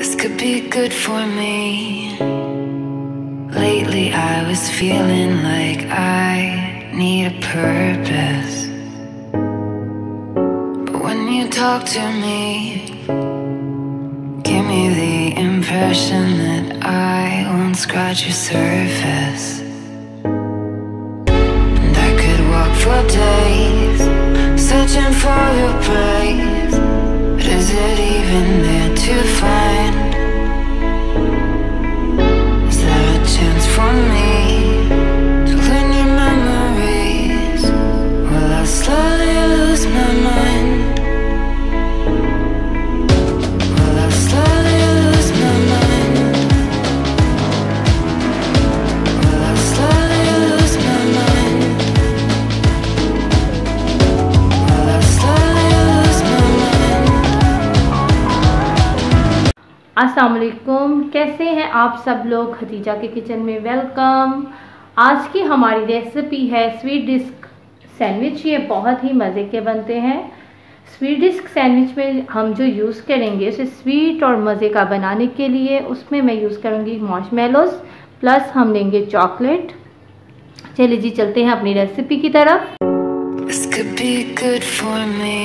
This could be good for me. Lately I was feeling like I need a purpose, but when you talk to me, give me the impression that I won't scratch your surface. And I could walk for days searching for your praise, but is it even there to find? Is there a chance for me to learn your memories? Will I slowly lose my mind? Will I slowly lose my mind? Will I slowly lose my mind? Will I slowly lose my mind? अस्सलाम वालेकुम, कैसे हैं आप सब लोग। खदीजा के kitchen में welcome. आज की हमारी रेसिपी है स्वीट डिस्क सैंडविच। ये बहुत ही मज़े के बनते हैं। स्वीट डिस्क सैंडविच में हम जो यूज़ करेंगे उसे स्वीट और मज़े का बनाने के लिए उसमें मैं यूज़ करूँगी मार्शमेलोज़ प्लस हम लेंगे चॉकलेट। चलिए जी चलते हैं अपनी रेसिपी की तरफ। This could be good for me.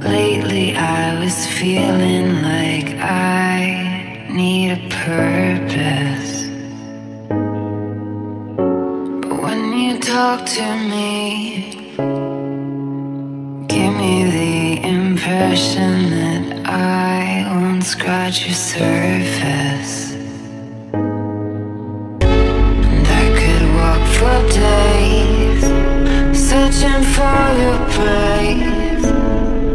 Lately I was feeling like I need a purpose, but when you talk to me, give me the impression that I won't scratch your surface. And I could walk for days searching for your praise,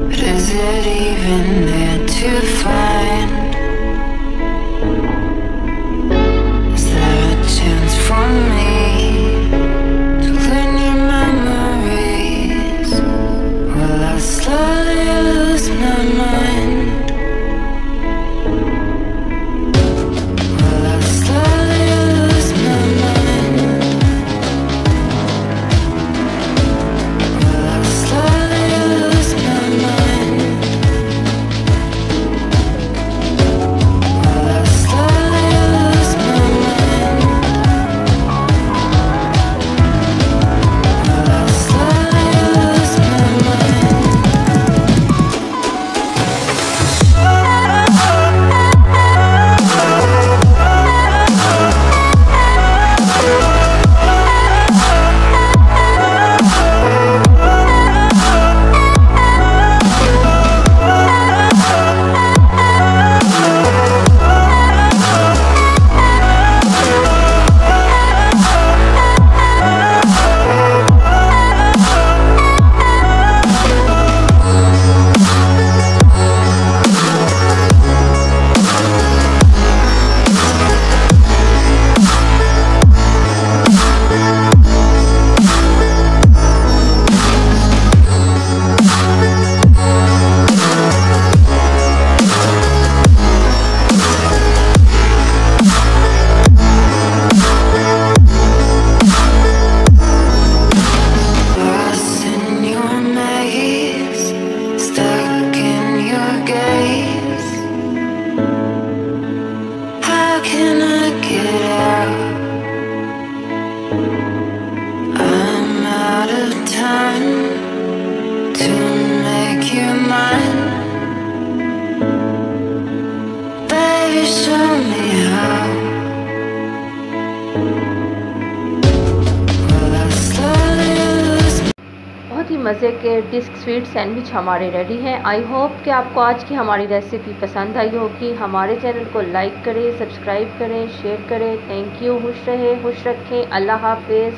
but is it even there to find? Is there a chance for me to learn your memories? Will I slowly lose my mind? Will I slowly lose my mind? Will I slowly lose my mind? Will I slowly lose my mind? Will I slowly lose my mind? Lost in your maze, stuck in your gaze. How can I get out? I'm out of time to make you mine. Baby, show me how. Will I slowly lose? बहुत ही मज़े के disc sweet sandwich हमारे ready हैं। I hope कि आपको आज की हमारी रेसिपी पसंद आई होगी। हमारे चैनल को लाइक करें, सब्सक्राइब करें, शेयर करें। Thank you. खुश रहें, खुश रखें। अल्लाह हाफिज़।